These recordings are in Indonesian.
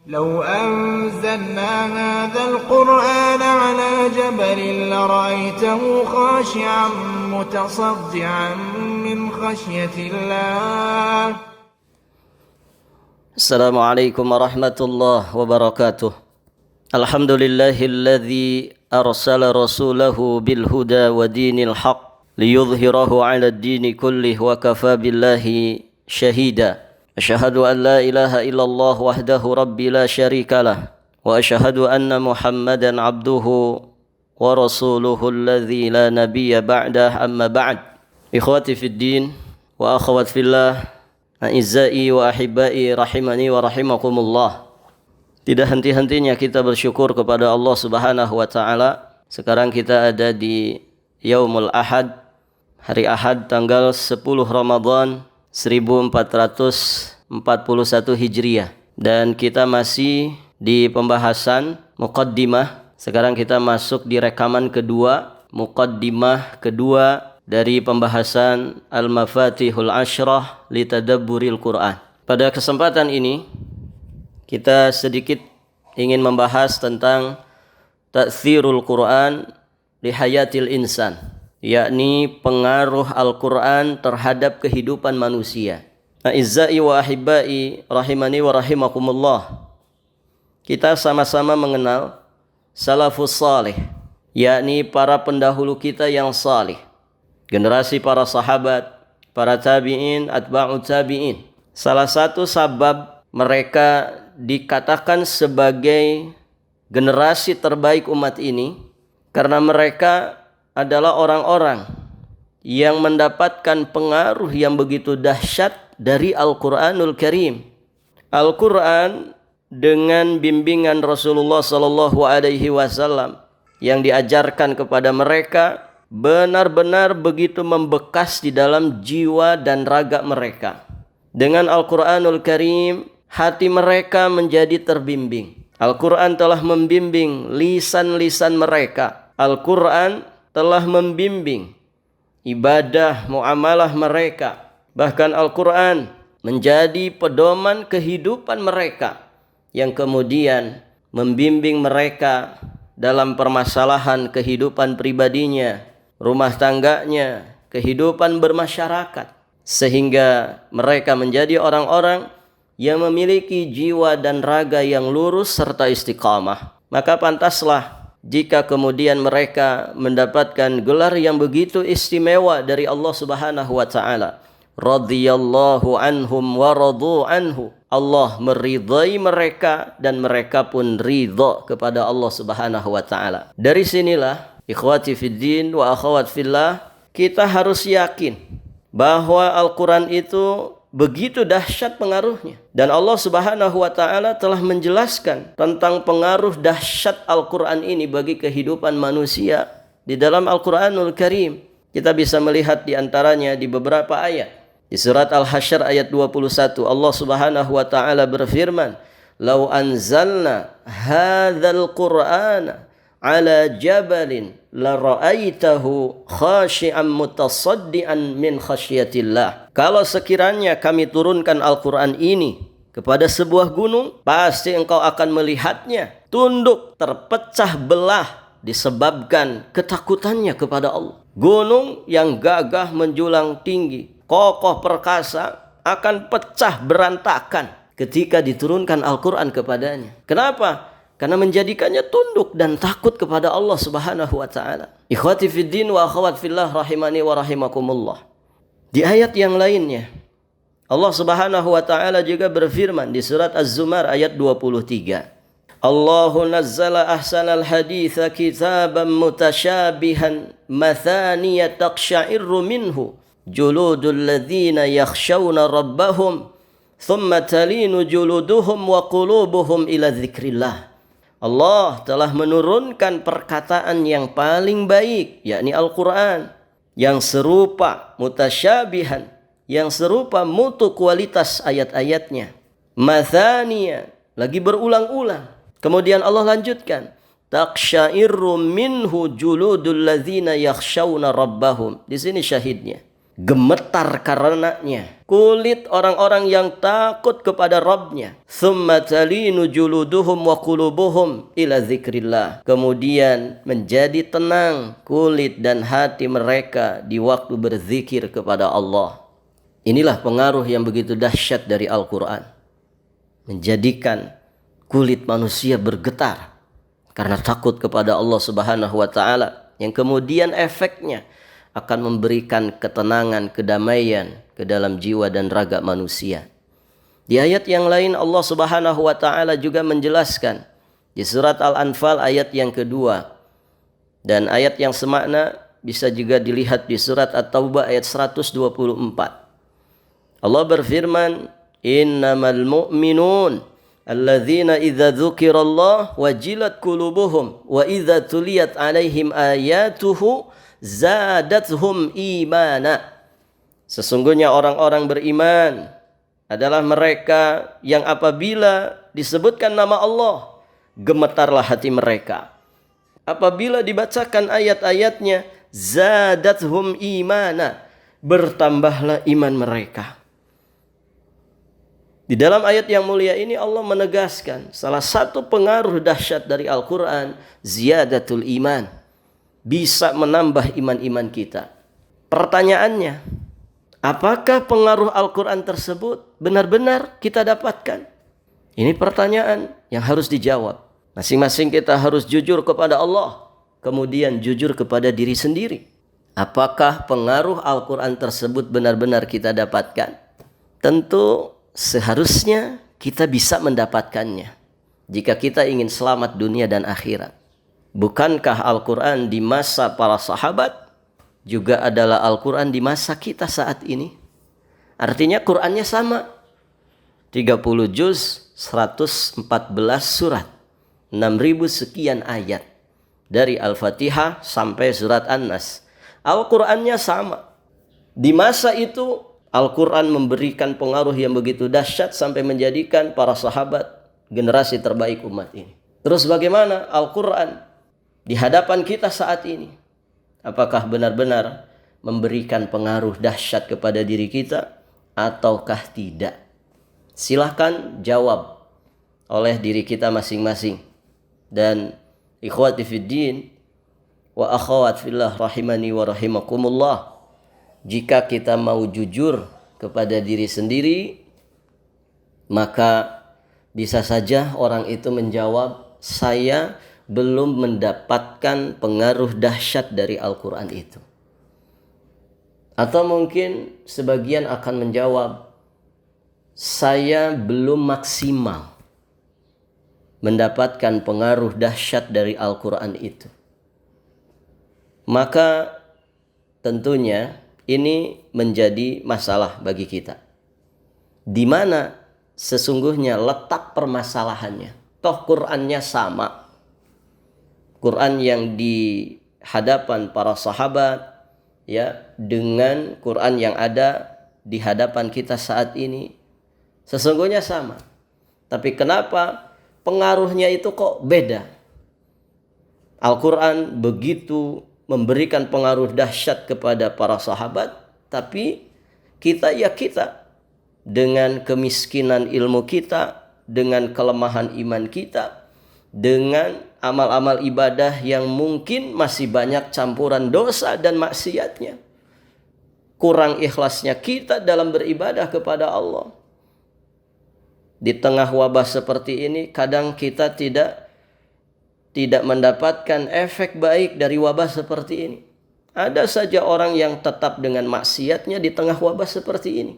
لو أنزلنا هذا القرآن على جبل لرأيته خاشعا متصدعا من خشية الله. السلام عليكم ورحمة الله وبركاته. الحمد لله الذي أرسل رسوله بالهدى ودين الحق ليظهره على الدين كله وكفى بالله شهيدا. أشهد أن لا إله إلا الله وحده ربي لا شريك له وأشهد أن محمدا عبده ورسوله الذي لا نبي بعده. أما بعد، إخوتي في الدين وأخوات في الله، أعزائي وأحبائي rahimani wa rahimakumullah. Tidak henti-hentinya kita bersyukur kepada Allah Subhanahu wa taala. Sekarang kita ada di Yaumul Ahad, hari Ahad tanggal 10 Ramadan 1441 Hijriah, dan kita masih di pembahasan muqaddimah. Sekarang kita masuk di rekaman kedua, muqaddimah kedua dari pembahasan Al-Mafatihul Ashrah li Tadabburil Quran. Pada kesempatan ini kita sedikit ingin membahas tentang ta'thirul Quran li hayatil insan, yakni pengaruh Al-Quran terhadap kehidupan manusia. A'izzai wa ahibbai rahimani wa rahimakumullah. Kita sama-sama mengenal salafus salih, yakni para pendahulu kita yang salih, generasi para sahabat, para tabi'in, atba'u tabi'in. Salah satu sabab mereka dikatakan sebagai generasi terbaik umat ini karena mereka adalah orang-orang yang mendapatkan pengaruh yang begitu dahsyat dari Al-Quranul Karim. Al-Quran dengan bimbingan Rasulullah Sallallahu Alaihi Wasallam yang diajarkan kepada mereka benar-benar begitu membekas di dalam jiwa dan raga mereka. Dengan Al-Quranul Karim, hati mereka menjadi terbimbing. Al-Quran telah membimbing lisan-lisan mereka. Al-Quran telah membimbing ibadah muamalah mereka. Bahkan Al-Quran menjadi pedoman kehidupan mereka yang kemudian membimbing mereka dalam permasalahan kehidupan pribadinya, rumah tangganya, kehidupan bermasyarakat, sehingga mereka menjadi orang-orang yang memiliki jiwa dan raga yang lurus serta istiqamah. Maka pantaslah jika kemudian mereka mendapatkan gelar yang begitu istimewa dari Allah Subhanahu wa taala. Radhiyallahu anhum wa radu anhu. Allah meridai mereka dan mereka pun ridha kepada Allah Subhanahu wa taala. Dari sinilah ikhwati fid din wa akhawat fillah, kita harus yakin bahwa Al-Quran itu begitu dahsyat pengaruhnya. Dan Allah Subhanahu wa taala telah menjelaskan tentang pengaruh dahsyat Al-Quran ini bagi kehidupan manusia di dalam Al-Quranul Karim. Kita bisa melihat di antaranya di beberapa ayat. Di surat Al-Hasyr ayat 21, Allah Subhanahu wa taala berfirman, "Lau anzalna hadzal Qur'ana ala jabalin la ra'aitahu khashi'an mutasaddian min khasyatillah." Kalau sekiranya kami turunkan Al-Quran ini kepada sebuah gunung, pasti engkau akan melihatnya tunduk terpecah belah disebabkan ketakutannya kepada Allah. Gunung yang gagah menjulang tinggi, kokoh perkasa, akan pecah berantakan ketika diturunkan Al-Quran kepadanya. Kenapa? Karena menjadikannya tunduk dan takut kepada Allah Subhanahu wa taala. Ikhwati fid din wa akhawat fillah rahimani wa rahimakumullah. Di ayat yang lainnya, Allah Subhanahu wa taala juga berfirman di surat Az-Zumar ayat 23. Allahu nazzala ahsanal haditsa kitaban mutasyabihan mathaniya taqsha'irru minhu juludul ladzina yakhshawna rabbahum thumma talinu juluduhum wa qulubuhum ila dzikrillah. Allah telah menurunkan perkataan yang paling baik, yakni Al-Quran, yang serupa mutasyabihan, yang serupa mutu kualitas ayat-ayatnya. Mathaniya, lagi berulang-ulang. Kemudian Allah lanjutkan, taqsya'irru minhu juludul ladzina yakhshawna rabbahum. Di sini syahidnya. gemetar karenanya. Kulit orang-orang yang takut kepada Rabbnya. Thumma talinu juluduhum wa qulubuhum ila dzikrillah. Kemudian menjadi tenang kulit dan hati mereka di waktu berzikir kepada Allah. Inilah pengaruh yang begitu dahsyat dari Al-Quran. Menjadikan kulit manusia bergetar karena takut kepada Allah Subhanahu wa taala, yang kemudian efeknya akan memberikan ketenangan, kedamaian ke dalam jiwa dan raga manusia. Di ayat yang lain Allah Subhanahu wa taala juga menjelaskan di surat Al-Anfal ayat yang kedua, dan ayat yang semakna bisa juga dilihat di surat At-Taubah ayat 124. Allah berfirman, "Innamal mu'minun alladzina idza dzukirallah wajilat qulubuhum wa idza tuliyat alaihim ayatuhu zadathum imana." Sesungguhnya orang-orang beriman adalah mereka yang apabila disebutkan nama Allah, gemetarlah hati mereka. Apabila dibacakan ayat-ayatnya, zadathum imana, bertambahlah iman mereka. Di dalam ayat yang mulia ini Allah menegaskan salah satu pengaruh dahsyat dari Al-Quran, ziyadatul iman, bisa menambah iman-iman kita. Pertanyaannya, apakah pengaruh Al-Quran tersebut benar-benar kita dapatkan? Ini pertanyaan yang harus dijawab. Masing-masing kita harus jujur kepada Allah, kemudian jujur kepada diri sendiri. Apakah pengaruh Al-Quran tersebut benar-benar kita dapatkan? Tentu seharusnya kita bisa mendapatkannya jika kita ingin selamat dunia dan akhirat. Bukankah Al-Quran di masa para sahabat juga adalah Al-Quran di masa kita saat ini? Artinya Qurannya sama. 30 juz, 114 surat, 6.000 sekian ayat. Dari Al-Fatihah sampai surat An-Nas. Al-Qurannya sama. Di masa itu Al-Quran memberikan pengaruh yang begitu dahsyat sampai menjadikan para sahabat generasi terbaik umat ini. Terus bagaimana Al-Quran di hadapan kita saat ini? Apakah benar-benar memberikan pengaruh dahsyat kepada diri kita ataukah tidak? Silahkan jawab oleh diri kita masing-masing. Dan ikhwati fiddin wa akhawat fillah rahimani wa rahimakumullah, jika kita mau jujur kepada diri sendiri, maka bisa saja orang itu menjawab, saya belum mendapatkan pengaruh dahsyat dari Al-Quran itu. Atau mungkin sebagian akan menjawab, saya belum maksimal mendapatkan pengaruh dahsyat dari Al-Quran itu. Maka tentunya ini menjadi masalah bagi kita. Di mana sesungguhnya letak permasalahannya? Toh Qur'annya sama. Quran yang di hadapan para sahabat ya dengan Quran yang ada di hadapan kita saat ini sesungguhnya sama. Tapi kenapa pengaruhnya itu kok beda? Al-Quran begitu memberikan pengaruh dahsyat kepada para sahabat, tapi kita dengan kemiskinan ilmu kita, dengan kelemahan iman kita, dengan amal-amal ibadah yang mungkin masih banyak campuran dosa dan maksiatnya, kurang ikhlasnya kita dalam beribadah kepada Allah. Di tengah wabah seperti ini, kadang kita tidak mendapatkan efek baik dari wabah seperti ini. Ada saja orang yang tetap dengan maksiatnya di tengah wabah seperti ini.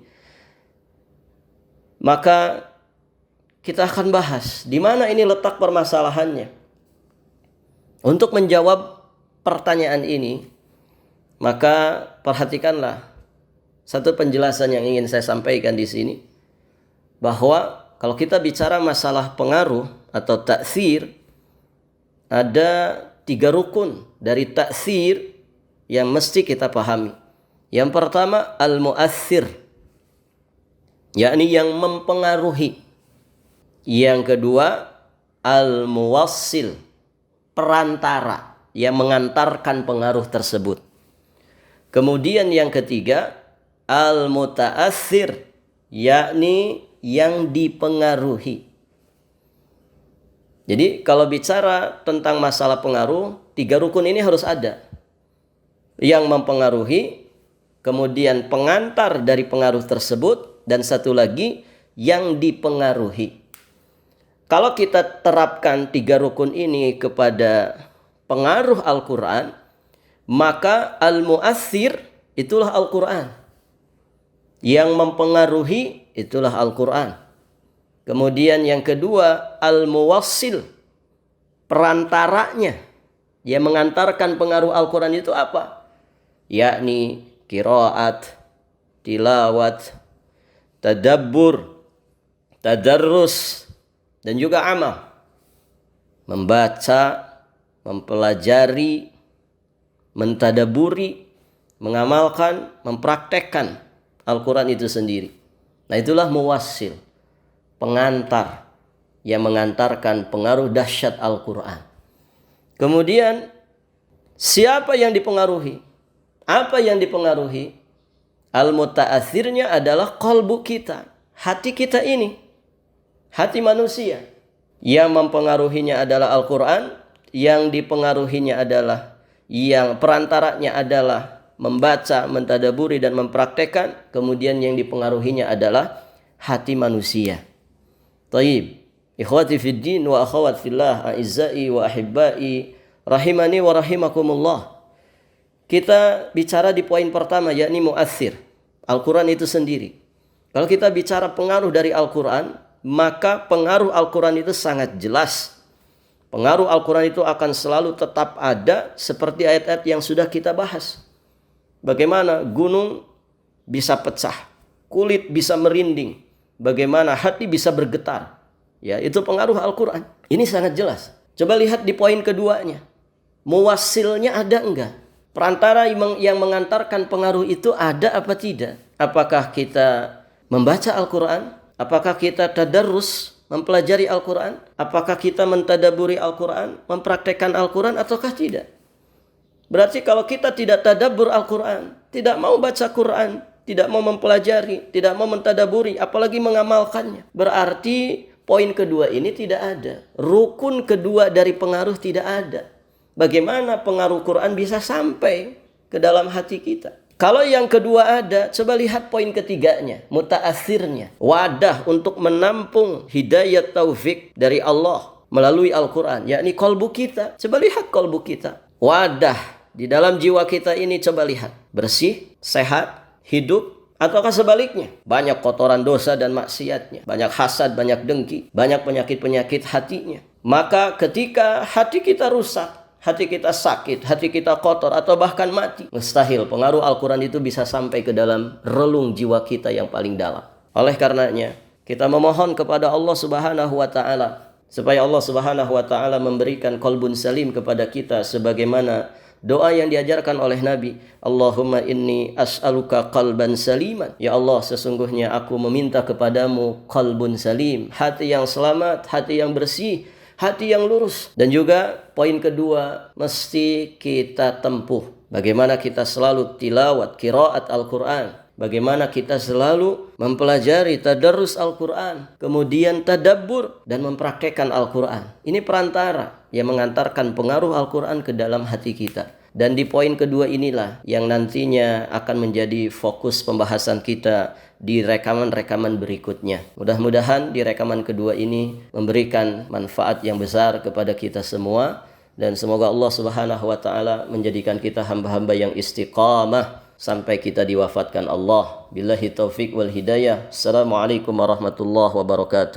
Maka kita akan bahas di mana ini letak permasalahannya. Untuk menjawab pertanyaan ini, maka perhatikanlah satu penjelasan yang ingin saya sampaikan di sini, bahwa kalau kita bicara masalah pengaruh atau ta'thir, ada 3 rukun dari ta'thir yang mesti kita pahami. Yang pertama al-mu'athir, yakni yang mempengaruhi. Yang kedua al-muwassil, perantara yang mengantarkan pengaruh tersebut. Kemudian yang ketiga al-muta'athir, yakni yang dipengaruhi. Jadi kalau bicara tentang masalah pengaruh, 3 rukun ini harus ada. Yang mempengaruhi, kemudian pengantar dari pengaruh tersebut, dan satu lagi yang dipengaruhi. Kalau kita terapkan 3 rukun ini kepada pengaruh Al-Quran, maka al-mu'athir itulah Al-Quran. Yang mempengaruhi itulah Al-Quran. Kemudian yang kedua, al-muwassil, perantaranya. Yang mengantarkan pengaruh Al-Quran itu apa? Yakni qiraat, tilawat, tadabbur, tadarrus, dan juga amal. Membaca, mempelajari, mentadaburi, mengamalkan, mempraktekkan Al-Quran itu sendiri. Nah, itulah muwassil, pengantar yang mengantarkan pengaruh dahsyat Al-Quran. Kemudian siapa yang dipengaruhi? Apa yang dipengaruhi? Al-muta'athirnya adalah qalbu kita, hati kita ini, hati manusia. Yang mempengaruhinya adalah Al-Quran, yang dipengaruhinya adalah, yang perantaranya adalah membaca, mentadaburi, dan mempraktekkan. Kemudian yang dipengaruhinya adalah hati manusia. Taib, ikhwati fid din wa akhawat fillah, a'izzai wa ahibbai, rahimani wa rahimakumullah. Kita bicara di poin pertama, yakni mu'athir, Al-Quran itu sendiri. Kalau kita bicara pengaruh dari Al-Quran, maka pengaruh Al-Quran itu sangat jelas. Pengaruh Al-Quran itu akan selalu tetap ada, seperti ayat-ayat yang sudah kita bahas. Bagaimana gunung bisa pecah, kulit bisa merinding, bagaimana hati bisa bergetar. Ya, itu pengaruh Al-Quran. Ini sangat jelas. Coba lihat di poin keduanya. Muwassilnya ada enggak? Perantara yang mengantarkan pengaruh itu ada apa tidak? Apakah kita membaca Al-Quran? Apakah kita tadarrus, mempelajari Al-Quran? Apakah kita mentadaburi Al-Quran, mempraktekkan Al-Quran, ataukah tidak? Berarti kalau kita tidak tadabbur Al-Quran, tidak mau baca Quran, tidak mau mempelajari, tidak mau mentadaburi, apalagi mengamalkannya, berarti poin kedua ini tidak ada. Rukun kedua dari pengaruh tidak ada. Bagaimana pengaruh Quran bisa sampai ke dalam hati kita? Kalau yang kedua ada, coba lihat poin ketiganya, muta'athirnya. Wadah untuk menampung hidayat taufik dari Allah melalui Al-Quran, yakni kolbu kita. Coba lihat kolbu kita. Wadah di dalam jiwa kita ini, coba lihat. Bersih, sehat, hidup, ataukah sebaliknya? Banyak kotoran dosa dan maksiatnya. Banyak hasad, banyak dengki, banyak penyakit-penyakit hatinya. Maka ketika hati kita rusak, hati kita sakit, hati kita kotor, atau bahkan mati, mustahil pengaruh Al-Quran itu bisa sampai ke dalam relung jiwa kita yang paling dalam. Oleh karenanya, kita memohon kepada Allah Subhanahu wa Ta'ala supaya Allah Subhanahu wa Ta'ala memberikan qalbun salim kepada kita, sebagaimana doa yang diajarkan oleh Nabi. Allahumma inni as'aluka qalban saliman. Ya Allah, sesungguhnya aku meminta kepadamu qalbun salim, hati yang selamat, hati yang bersih, hati yang lurus. Dan juga poin kedua, mesti kita tempuh bagaimana kita selalu tilawat, qiraat Al-Quran, bagaimana kita selalu mempelajari, tadarrus Al-Quran, kemudian tadabbur dan mempraktekkan Al-Quran. Ini perantara yang mengantarkan pengaruh Al-Quran ke dalam hati kita. Dan di poin kedua inilah yang nantinya akan menjadi fokus pembahasan kita di rekaman-rekaman berikutnya. Mudah-mudahan di rekaman kedua ini memberikan manfaat yang besar kepada kita semua. Dan semoga Allah Subhanahu wa Ta'ala menjadikan kita hamba-hamba yang istiqamah sampai kita diwafatkan Allah. Billahi taufik wal hidayah. Assalamualaikum warahmatullahi wabarakatuh.